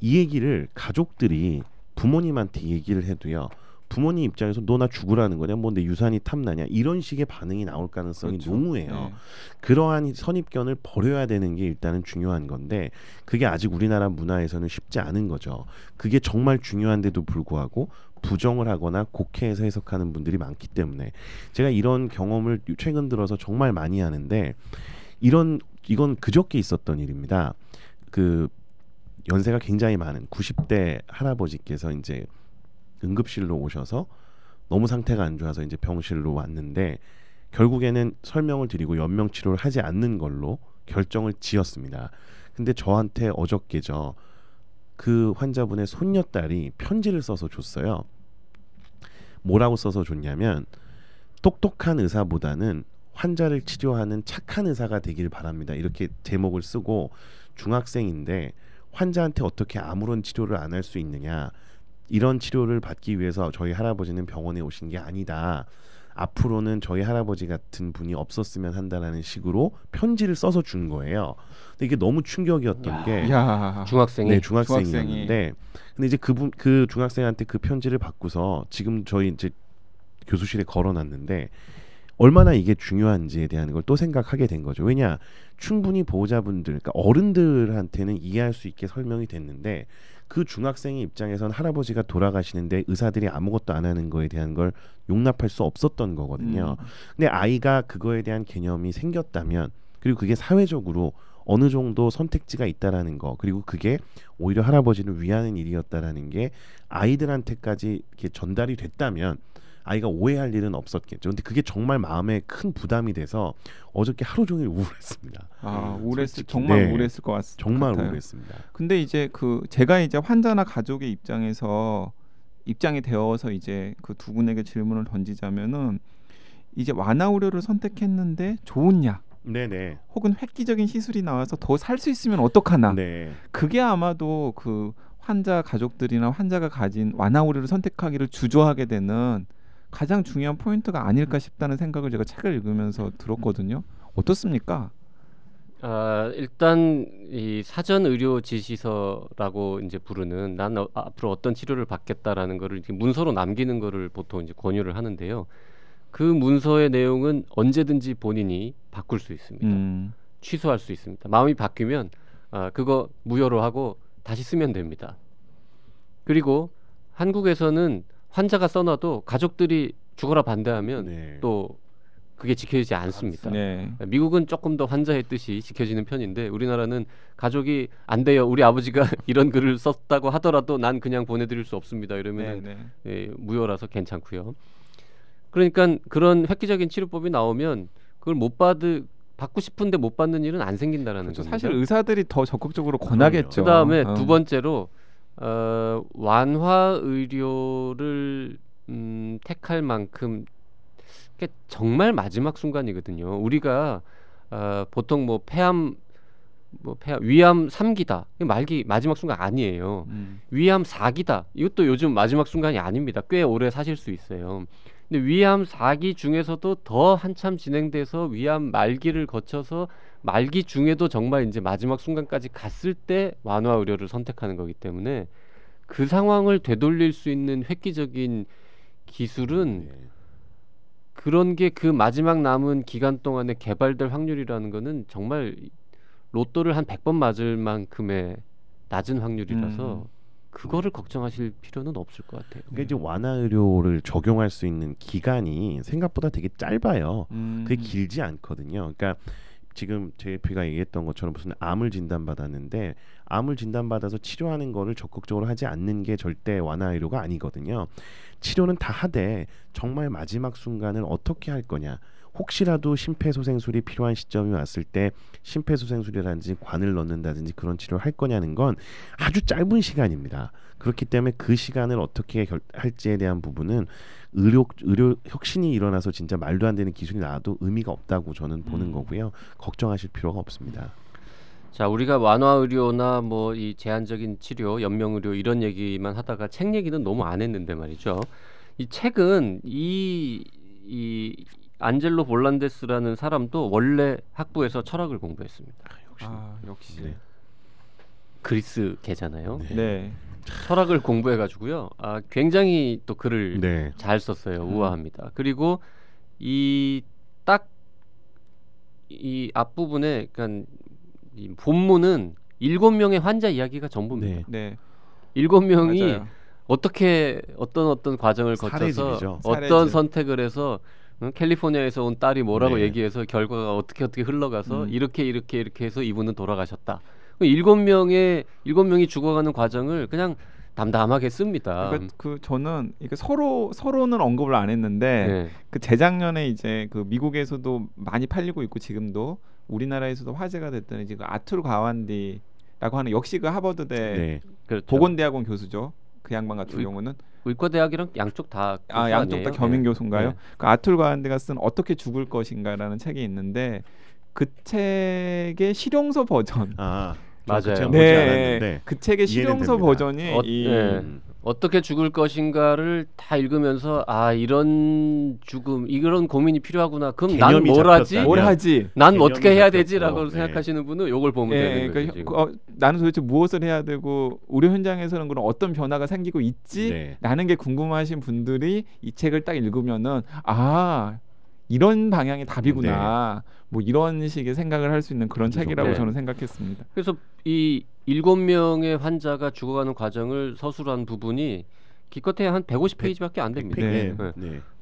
이 얘기를 가족들이 부모님한테 얘기를 해도요, 부모님 입장에서 너 나 죽으라는 거냐, 뭐 내 유산이 탐나냐, 이런 식의 반응이 나올 가능성이 농후해요. 그러한 선입견을 버려야 되는 게 일단은 중요한 건데, 그게 아직 우리나라 문화에서는 쉽지 않은 거죠. 그게 정말 중요한데도 불구하고 부정을 하거나 곡해해서 해석하는 분들이 많기 때문에, 제가 이런 경험을 최근 들어서 정말 많이 하는데, 이건 그저께 있었던 일입니다. 그 연세가 굉장히 많은 90대 할아버지께서 이제 응급실로 오셔서 너무 상태가 안 좋아서 이제 병실로 왔는데, 결국에는 설명을 드리고 연명 치료를 하지 않는 걸로 결정을 지었습니다. 근데 저한테 어저께죠, 그 환자분의 손녀딸이 편지를 써서 줬어요. 뭐라고 써서 줬냐면, 똑똑한 의사보다는 환자를 치료하는 착한 의사가 되길 바랍니다, 이렇게 제목을 쓰고, 중학생인데 환자한테 어떻게 아무런 치료를 안 할 수 있느냐, 이런 치료를 받기 위해서 저희 할아버지는 병원에 오신 게 아니다, 앞으로는 저희 할아버지 같은 분이 없었으면 한다라는 식으로 편지를 써서 준 거예요. 근데 이게 너무 충격이었던 게, 중학생이? 네, 중학생이었는데, 근데 이제 그 중학생한테 그 편지를 받고서 지금 저희 이제 교수실에 걸어놨는데, 얼마나 이게 중요한지에 대한 걸 또 생각하게 된 거죠. 왜냐, 충분히 보호자분들, 그러니까 어른들한테는 이해할 수 있게 설명이 됐는데, 그 중학생의 입장에선 할아버지가 돌아가시는데 의사들이 아무것도 안 하는 거에 대한 걸 용납할 수 없었던 거거든요. 근데 아이가 그거에 대한 개념이 생겼다면, 그리고 그게 사회적으로 어느 정도 선택지가 있다라는 거, 그리고 그게 오히려 할아버지를 위하는 일이었다라는 게 아이들한테까지 이렇게 전달이 됐다면 아이가 오해할 일은 없었겠죠. 근데 그게 정말 마음에 큰 부담이 돼서 어저께 하루 종일 우울했습니다. 정말 우울했을 것 같습니다. 정말 우울했습니다. 근데 이제 제가 이제 환자나 가족의 입장이 되어서 이제 그 두 분에게 질문을 던지자면은, 이제 완화 의료를 선택했는데 좋은 약, 혹은 획기적인 시술이 나와서 더 살 수 있으면 어떡하나. 그게 아마도 그 환자 가족들이나 환자가 가진 완화 의료를 선택하기를 주저하게 되는 가장 중요한 포인트가 아닐까 싶다는 생각을 제가 책을 읽으면서 들었거든요. 어떻습니까? 일단 이 사전 의료 지시서라고 이제 부르는, 난 앞으로 어떤 치료를 받겠다라는 거를 이렇게 문서로 남기는 거를 보통 이제 권유를 하는데요. 그 문서의 내용은 언제든지 본인이 바꿀 수 있습니다. 취소할 수 있습니다. 마음이 바뀌면 그거 무효로 하고 다시 쓰면 됩니다. 그리고 한국에서는 환자가 써놔도 가족들이 죽어라 반대하면 또 그게 지켜지지 않습니다. 미국은 조금 더 환자의 뜻이 지켜지는 편인데, 우리나라는 가족이 안 돼요, 우리 아버지가 이런 글을 썼다고 하더라도 난 그냥 보내드릴 수 없습니다, 이러면 무효라서 괜찮고요. 그러니까 그런 획기적인 치료법이 나오면 그걸 받고 싶은데 못 받는 일은 안 생긴다라는 겁니다. 사실 의사들이 더 적극적으로 권하겠죠. 그다음에 두 번째로 완화 의료를 택할 만큼 정말 마지막 순간이거든요. 우리가 보통 뭐 폐암 뭐 위암 3기다. 말기 마지막 순간 아니에요. 위암 4기다. 이것도 요즘 마지막 순간이 아닙니다. 꽤 오래 사실 수 있어요. 근데 위암 4기 중에서도 더 한참 진행돼서 위암 말기를 거쳐서 말기 중에도 정말 이제 마지막 순간까지 갔을 때 완화 의료를 선택하는 거기 때문에 그 상황을 되돌릴 수 있는 획기적인 기술은 그런 게 그 마지막 남은 기간 동안에 개발될 확률이라는 거는 정말 로또를 한 100번 맞을 만큼의 낮은 확률이라서 그거를 걱정하실 필요는 없을 것 같아요. 그러니까 이제 완화 의료를 적용할 수 있는 기간이 생각보다 되게 짧아요. 그게 길지 않거든요. 그러니까 지금 JP가 얘기했던 것처럼 무슨 암을 진단받았는데 암을 진단받아서 치료하는 거를 적극적으로 하지 않는 게 절대 완화 의료가 아니거든요. 치료는 다 하되 정말 마지막 순간을 어떻게 할 거냐. 혹시라도 심폐소생술이 필요한 시점이 왔을 때 심폐소생술이라든지 관을 넣는다든지 그런 치료를 할 거냐는 건 아주 짧은 시간입니다. 그렇기 때문에 그 시간을 어떻게 할지에 대한 부분은 의료 혁신이 일어나서 진짜 말도 안 되는 기술이 나와도 의미가 없다고 저는 보는 거고요. 걱정하실 필요가 없습니다. 자, 우리가 완화 의료나 뭐 이 제한적인 치료, 연명 의료 이런 얘기만 하다가 책 얘기는 너무 안 했는데 말이죠. 이 책은 이 안젤로 볼란데스라는 사람도 원래 학부에서 철학을 공부했습니다. 역시. 네. 그리스계잖아요. 네. 철학을 공부해가지고요. 굉장히 또 글을 네. 잘 썼어요. 우아합니다. 그리고 이 딱 이 앞부분에 그러니까 이 본문은 7명의 환자 이야기가 전부입니다. 네. 7명이 맞아요. 어떻게 어떤 과정을 거쳐서 사례집이죠. 어떤 사례집. 선택을 해서 캘리포니아에서 온 딸이 뭐라고 네. 얘기해서 결과가 어떻게 흘러가서 이렇게 해서 이분은 돌아가셨다. 7명이 죽어가는 과정을 그냥 담담하게 씁니다. 그러니까 저는 이게 서로는 언급을 안 했는데 네. 그 재작년에 이제 그 미국에서도 많이 팔리고 있고 지금도 우리나라에서도 화제가 됐던 이제 그 아툴 가완디라고 하는 역시 그 하버드대 네. 그렇죠. 보건대학원 교수죠. 그 양반 같은 경우는 의과대학이랑 양쪽 다 양쪽 다 겸임 교수인가요? 네. 그 아툴 가완디가 쓴 어떻게 죽을 것인가라는 책이 있는데 그 책의 실용서 버전. 맞아요. 네, 그 책의 실용서 됩니다. 버전이 어떻게 죽을 것인가를 다 읽으면서 이런 죽음, 이런 고민이 필요하구나. 그럼 난 뭘 하지? 뭘 하지? 난 어떻게 해야 잡혔고. 되지라고 생각하시는 분은 이걸 보면 되는 거죠. 그러니까 나는 도대체 무엇을 해야 되고 의료 현장에서는 그런 어떤 변화가 생기고 있지? 라는 게 궁금하신 분들이 이 책을 딱 읽으면은 이런 방향이 답이구나. 뭐 이런 식의 생각을 할 수 있는 그런 책이라고 저는 생각했습니다. 그래서 이 7명의 환자가 죽어가는 과정을 서술한 부분이 기껏해야 한 150페이지밖에 안 됩니다.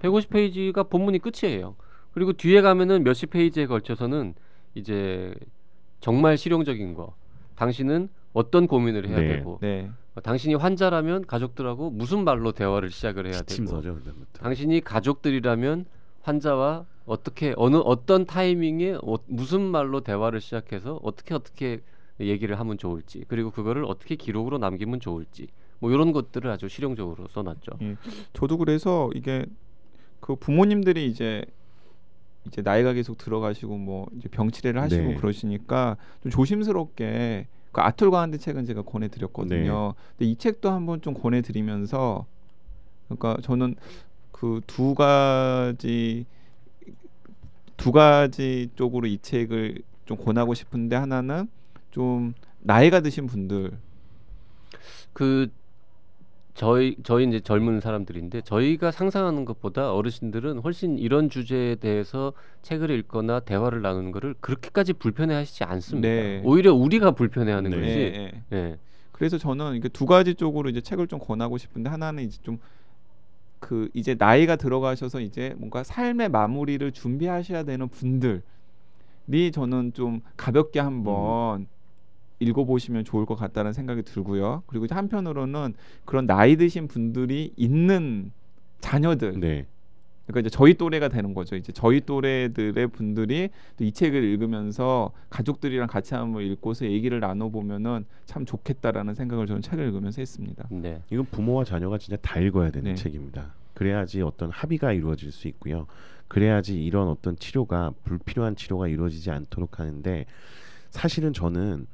150페이지가 본문이 끝이에요. 그리고 뒤에 가면은 몇십 페이지에 걸쳐서는 이제 정말 실용적인 거. 당신은 어떤 고민을 해야 되고 당신이 환자라면 가족들하고 무슨 말로 대화를 시작을 해야 되고 당신이 가족들이라면 환자와 어떤 타이밍에 무슨 말로 대화를 시작해서 어떻게 얘기를 하면 좋을지 그리고 그거를 어떻게 기록으로 남기면 좋을지 뭐 이런 것들을 아주 실용적으로 써놨죠. 저도 그래서 이게 그 부모님들이 이제 나이가 계속 들어가시고 뭐 이제 병치레를 하시고 그러시니까 좀 조심스럽게 그 아툴 가완디 책은 제가 권해드렸거든요. 근데 이 책도 한번 좀 권해드리면서 그러니까 저는 그 두 가지 쪽으로 이 책을 좀 권하고 싶은데 하나는 좀 나이가 드신 분들 저희 이제 젊은 사람들인데 저희가 상상하는 것보다 어르신들은 훨씬 이런 주제에 대해서 책을 읽거나 대화를 나누는 거를 그렇게까지 불편해하시지 않습니다. 오히려 우리가 불편해하는 거지. 그래서 저는 이게 두 가지 쪽으로 이제 책을 좀 권하고 싶은데 하나는 이제 좀 이제 나이가 들어가셔서 이제 뭔가 삶의 마무리를 준비하셔야 되는 분들이 저는 좀 가볍게 한번 읽어보시면 좋을 것 같다는 생각이 들고요. 그리고 한편으로는 그런 나이 드신 분들이 있는 자녀들, 그러니까 이제 저희 또래가 되는 거죠. 이제 저희 또래들의 분들이 또 이 책을 읽으면서 가족들이랑 같이 한번 읽고서 얘기를 나눠보면은 참 좋겠다라는 생각을 저는 책을 읽으면서 했습니다. 이건 부모와 자녀가 진짜 다 읽어야 되는 책입니다. 그래야지 어떤 합의가 이루어질 수 있고요. 그래야지 이런 어떤 치료가 불필요한 치료가 이루어지지 않도록 하는데 사실은 저는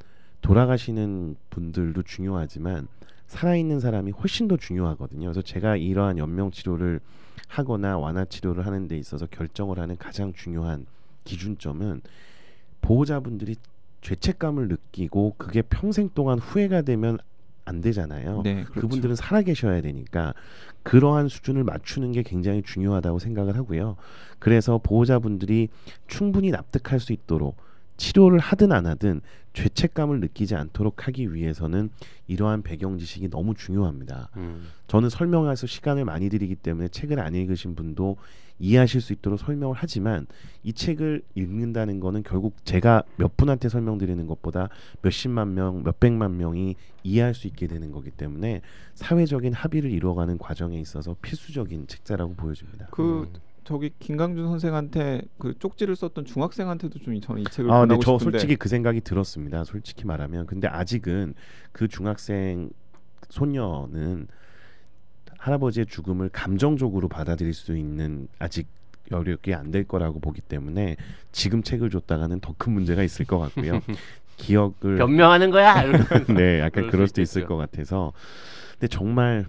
돌아가시는 분들도 중요하지만 살아있는 사람이 훨씬 더 중요하거든요. 그래서 제가 이러한 연명 치료를 하거나 완화 치료를 하는 데 있어서 결정을 하는 가장 중요한 기준점은 보호자분들이 죄책감을 느끼고 그게 평생 동안 후회가 되면 안 되잖아요. 네, 그렇죠. 그분들은 살아계셔야 되니까 그러한 수준을 맞추는 게 굉장히 중요하다고 생각을 하고요. 그래서 보호자분들이 충분히 납득할 수 있도록 치료를 하든 안 하든 죄책감을 느끼지 않도록 하기 위해서는 이러한 배경 지식이 너무 중요합니다. 저는 설명해서 시간을 많이 들이기 때문에 책을 안 읽으신 분도 이해하실 수 있도록 설명을 하지만 이 책을 읽는다는 거는 결국 제가 몇 분한테 설명드리는 것보다 몇십만 명, 몇백만 명이 이해할 수 있게 되는 거기 때문에 사회적인 합의를 이루어가는 과정에 있어서 필수적인 책자라고 보여집니다. 저기 김강준 선생한테 그 쪽지를 썼던 중학생한테도 좀 저는 이 책을 네, 권하고 저 싶은데. 솔직히 그 생각이 들었습니다. 솔직히 말하면. 근데 아직은 그 중학생 소녀는 할아버지의 죽음을 감정적으로 받아들일 수 있는 아직 여력이 안 될 거라고 보기 때문에 지금 책을 줬다가는 더 큰 문제가 있을 것 같고요. 기억을 변명하는 거야. 네, 약간 그럴 수도 있겠죠. 있을 것 같아서. 근데 정말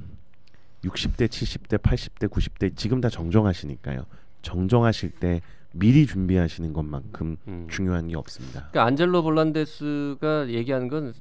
60대, 70대, 80대, 90대 지금 다 정정하시니까요. 정정하실 때 미리 준비하시는 것만큼 중요한 게 없습니다. 그러니까 안젤로 볼란데스가 얘기하는 건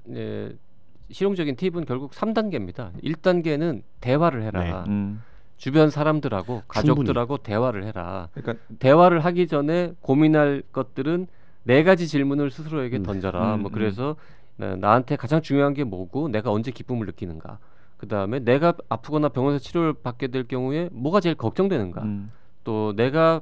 실용적인 팁은 결국 3단계입니다. 1단계는 대화를 해라. 네. 주변 사람들하고 가족들하고 대화를 해라. 그러니까 대화를 하기 전에 고민할 것들은 4가지 질문을 스스로에게 던져라. 뭐 그래서 나한테 가장 중요한 게 뭐고 내가 언제 기쁨을 느끼는가. 그 다음에 내가 아프거나 병원에서 치료를 받게 될 경우에 뭐가 제일 걱정되는가. 또 내가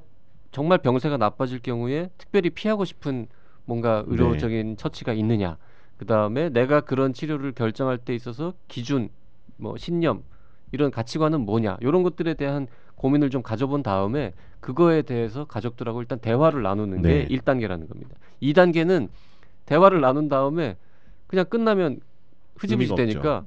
정말 병세가 나빠질 경우에 특별히 피하고 싶은 뭔가 의료적인 처치가 있느냐. 그 다음에 내가 그런 치료를 결정할 때 있어서 기준, 뭐 신념 이런 가치관은 뭐냐. 이런 것들에 대한 고민을 좀 가져본 다음에 그거에 대해서 가족들하고 일단 대화를 나누는 게 1단계라는 겁니다. 2단계는 대화를 나눈 다음에 그냥 끝나면 흐지부지 되니까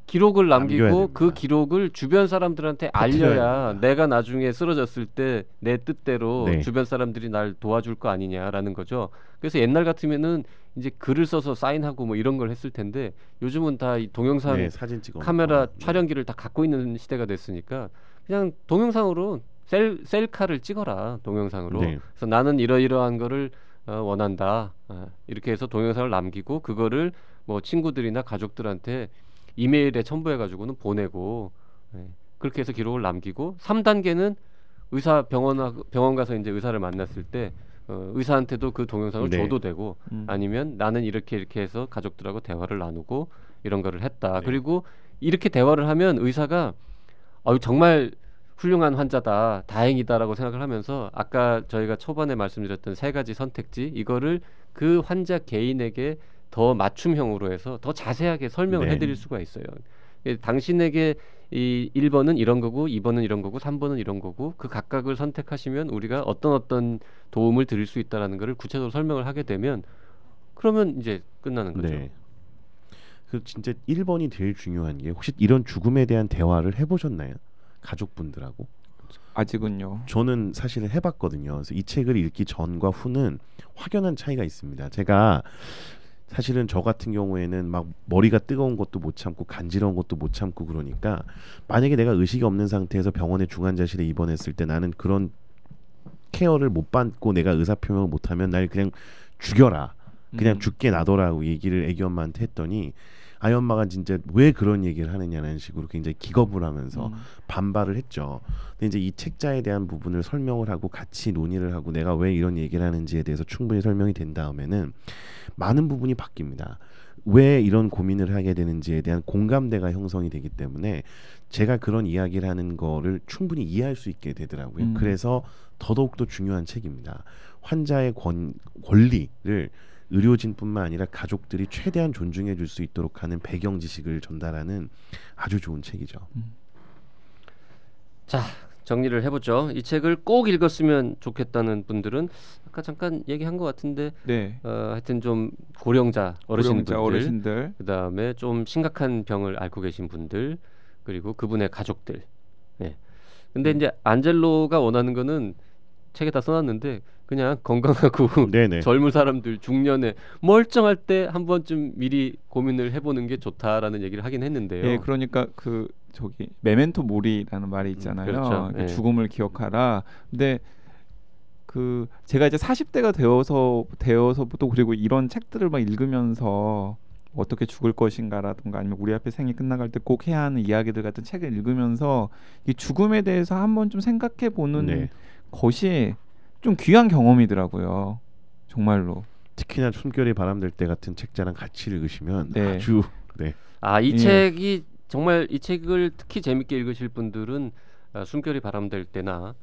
기록을 남기고 그 기록을 주변 사람들한테 알려야 내가 나중에 쓰러졌을 때 내 뜻대로 주변 사람들이 날 도와줄 거 아니냐라는 거죠. 그래서 옛날 같으면은 이제 글을 써서 사인하고 뭐 이런 걸 했을 텐데 요즘은 다 이 동영상 사진 찍어 카메라 촬영기를 다 갖고 있는 시대가 됐으니까 그냥 동영상으로 셀카를 찍어라. 동영상으로. 그래서 나는 이러이러한 거를 원한다. 이렇게 해서 동영상을 남기고 그거를 뭐 친구들이나 가족들한테 이메일에 첨부해가지고는 보내고 그렇게 해서 기록을 남기고 3단계는 병원 가서 이제 의사를 만났을 때 의사한테도 그 동영상을 줘도 되고 아니면 나는 이렇게 해서 가족들하고 대화를 나누고 이런 거를 했다. 그리고 이렇게 대화를 하면 의사가 정말 훌륭한 환자다, 다행이다라고 생각을 하면서 아까 저희가 초반에 말씀드렸던 3가지 선택지 이거를 그 환자 개인에게 더 맞춤형으로 해서 더 자세하게 설명을 해드릴 수가 있어요. 당신에게 이 1번은 이런 거고 2번은 이런 거고 3번은 이런 거고 그 각각을 선택하시면 우리가 어떤 도움을 드릴 수 있다라는 것을 구체적으로 설명을 하게 되면 그러면 이제 끝나는 거죠. 그 진짜 1번이 제일 중요한 게 혹시 이런 죽음에 대한 대화를 해보셨나요? 가족분들하고? 아직은요. 저는 사실은 해봤거든요. 그래서 이 책을 읽기 전과 후는 확연한 차이가 있습니다. 제가 사실은 저 같은 경우에는 막 머리가 뜨거운 것도 못 참고 간지러운 것도 못 참고 그러니까 만약에 내가 의식이 없는 상태에서 병원의 중환자실에 입원했을 때 나는 그런 케어를 못 받고 내가 의사표명을 못하면 날 그냥 죽여라. 그냥 죽게 놔둬라고 얘기를 애기 엄마한테 했더니 아이 엄마가 진짜 왜 그런 얘기를 하느냐는 식으로 굉장히 기겁을 하면서 반발을 했죠. 근데 이제 이 책자에 대한 부분을 설명을 하고 같이 논의를 하고 내가 왜 이런 얘기를 하는지에 대해서 충분히 설명이 된 다음에는 많은 부분이 바뀝니다. 왜 이런 고민을 하게 되는지에 대한 공감대가 형성이 되기 때문에 제가 그런 이야기를 하는 거를 충분히 이해할 수 있게 되더라고요. 그래서 더더욱더 중요한 책입니다. 환자의 권리를 의료진뿐만 아니라 가족들이 최대한 존중해 줄 수 있도록 하는 배경 지식을 전달하는 아주 좋은 책이죠. 자, 정리를 해보죠. 이 책을 꼭 읽었으면 좋겠다는 분들은 아까 잠깐 얘기한 것 같은데 하여튼 좀 고령자 어르신들 그다음에 좀 심각한 병을 앓고 계신 분들 그리고 그분의 가족들. 근데 이제 안젤로가 원하는 거는 책에다 써놨는데 그냥 건강하고 네네. 젊은 사람들 중년에 멀쩡할 때 한 번쯤 미리 고민을 해보는 게 좋다라는 얘기를 하긴 했는데요. 예, 그러니까 그 저기 메멘토 모리라는 말이 있잖아요. 그렇죠. 그러니까 예. 죽음을 기억하라. 근데 그 제가 이제 40대가 되어서부터 그리고 이런 책들을 막 읽으면서 어떻게 죽을 것인가라든가 아니면 우리 앞에 생이 끝나갈 때 꼭 해야 하는 이야기들 같은 책을 읽으면서 이 죽음에 대해서 한번 좀 생각해 보는 네. 것이 좀 귀한 경험이더라고요. 정말로. 특히나 숨결이 바람될 때 같은 책자랑 같이 읽으시면 네. 아주 네. 이 예. 책이 정말 이 책을 특히 재밌게 읽으실 분들은 숨결이 바람될 때나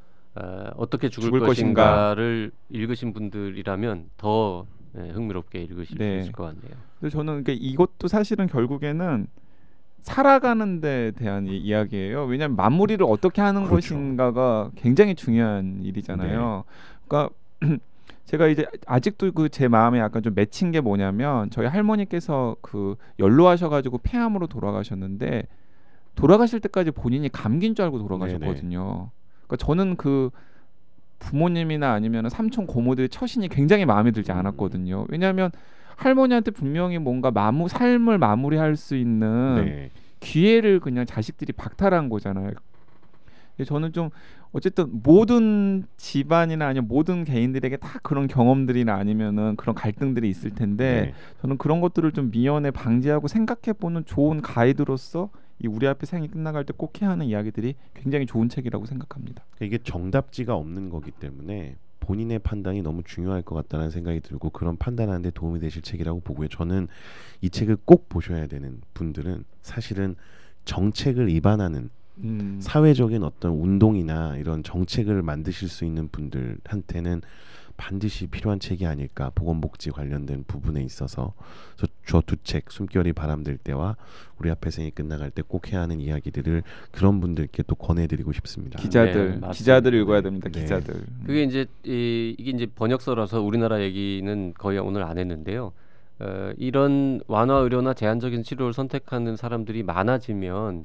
어떻게 죽을 것인가를 읽으신 분들이라면 더 흥미롭게 읽으실 수 있을 것 같네요. 근데 저는 그러니까 이것도 사실은 결국에는 살아가는 데 대한 이야기예요. 왜냐하면 마무리를 어떻게 하는 그렇죠. 것인가가 굉장히 중요한 일이잖아요. 그러니까 제가 이제 아직도 그 제 마음에 약간 좀 맺힌 게 뭐냐면 저희 할머니께서 그 연로하셔가지고 폐암으로 돌아가셨는데 돌아가실 때까지 본인이 감기인 줄 알고 돌아가셨거든요. 그러니까 저는 그 부모님이나 아니면 삼촌 고모들의 처신이 굉장히 마음에 들지 않았거든요. 왜냐하면 할머니한테 분명히 뭔가 삶을 마무리할 수 있는 네. 기회를 그냥 자식들이 박탈한 거잖아요. 저는 좀 어쨌든 모든 집안이나 아니면 모든 개인들에게 다 그런 경험들이나 아니면은 그런 갈등들이 있을 텐데 네. 저는 그런 것들을 좀 미연에 방지하고 생각해보는 좋은 가이드로서 이 우리 앞에 생이 끝나갈 때 꼭 해야 하는 이야기들이 굉장히 좋은 책이라고 생각합니다. 이게 정답지가 없는 거기 때문에 본인의 판단이 너무 중요할 것 같다는 생각이 들고 그런 판단하는 데 도움이 되실 책이라고 보고요. 저는 이 책을 꼭 보셔야 되는 분들은 사실은 정책을 위반하는 사회적인 어떤 운동이나 이런 정책을 만드실 수 있는 분들한테는 반드시 필요한 책이 아닐까. 보건복지 관련된 부분에 있어서 저 두 책, 숨결이 바람될 때와 우리 앞에 생이 끝나갈 때 꼭 해야 하는 이야기들을 그런 분들께 또 권해드리고 싶습니다. 기자들 읽어야 됩니다. 네. 기자들. 그게 이제 이게 이제 번역서라서 우리나라 얘기는 거의 오늘 안 했는데요. 이런 완화 의료나 제한적인 치료를 선택하는 사람들이 많아지면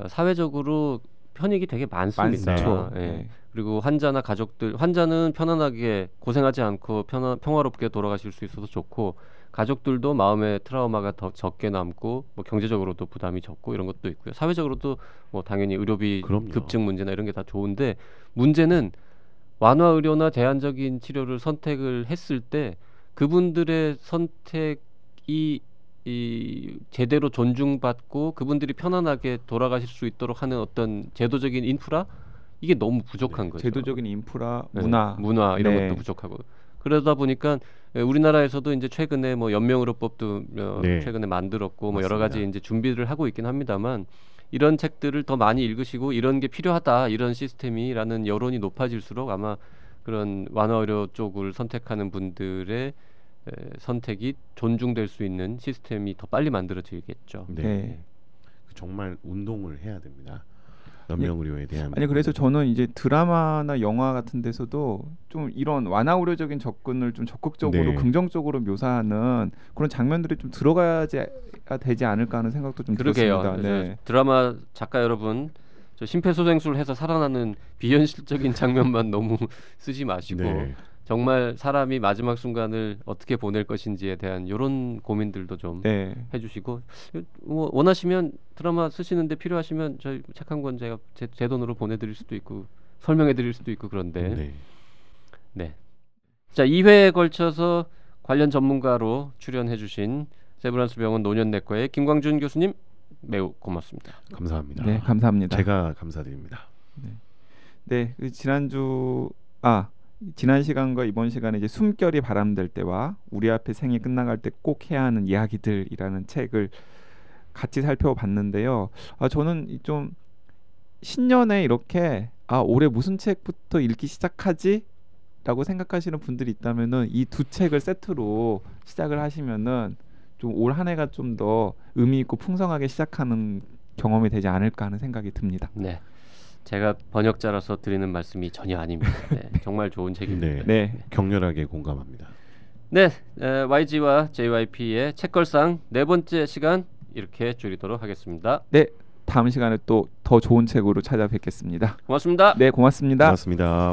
사회적으로 편익이 되게 많습니다. 많죠. 예. 그리고 환자나 가족들, 환자는 편안하게 고생하지 않고 평화롭게 돌아가실 수 있어서 좋고 가족들도 마음의 트라우마가 더 적게 남고 뭐 경제적으로도 부담이 적고 이런 것도 있고요. 사회적으로도 뭐 당연히 의료비 그럼요. 급증 문제나 이런 게 다 좋은데 문제는 완화 의료나 제한적인 치료를 선택을 했을 때 그분들의 선택이 제대로 존중받고 그분들이 편안하게 돌아가실 수 있도록 하는 어떤 제도적인 인프라 이게 너무 부족한 거죠. 제도적인 인프라, 네, 문화 이런 것도 부족하고 그러다 보니까 우리나라에서도 이제 최근에 뭐 연명의료법도 최근에 만들었고 뭐 여러 가지 이제 준비를 하고 있긴 합니다만 이런 책들을 더 많이 읽으시고 이런 게 필요하다 이런 시스템이라는 여론이 높아질수록 아마 그런 완화 의료 쪽을 선택하는 분들의 선택이 존중될 수 있는 시스템이 더 빨리 만들어지겠죠. 네. 정말 운동을 해야 됩니다. 연명의료에 대한 그래서 저는 이제 드라마나 영화 같은 데서도 좀 이런 완화 의료적인 접근을 좀 적극적으로 긍정적으로 묘사하는 그런 장면들이 좀 들어가야 되지 않을까 하는 생각도 좀 들었습니다. 네. 드라마 작가 여러분, 저 심폐소생술 해서 살아나는 비현실적인 장면만 너무 쓰지 마시고 정말 사람이 마지막 순간을 어떻게 보낼 것인지에 대한 이런 고민들도 좀 해주시고 뭐 원하시면 드라마 쓰시는데 필요하시면 저희 책 한 권 제가 제 돈으로 보내드릴 수도 있고 설명해드릴 수도 있고 그런데 자 2회에 걸쳐서 관련 전문가로 출연해주신 세브란스 병원 노년내과의 김광준 교수님 매우 고맙습니다. 감사합니다. 네, 감사합니다. 제가 감사드립니다. 네, 지난 시간과 이번 시간에 이제 숨결이 바람될 때와 우리 앞에 생이 끝나갈 때 꼭 해야 하는 이야기들이라는 책을 같이 살펴봤는데요. 저는 좀 신년에 이렇게 올해 무슨 책부터 읽기 시작하지? 라고 생각하시는 분들이 있다면은 이 두 책을 세트로 시작을 하시면은 좀 올 한 해가 좀 더 의미 있고 풍성하게 시작하는 경험이 되지 않을까 하는 생각이 듭니다. 네. 제가 번역자라서 드리는 말씀이 전혀 아닙니다. 정말 좋은 책입니다. 격렬하게 공감합니다. 네, YG와 JYP의 책걸상 네 번째 시간 이렇게 줄이도록 하겠습니다. 네, 다음 시간에 또 더 좋은 책으로 찾아뵙겠습니다. 고맙습니다. 네, 고맙습니다. 고맙습니다.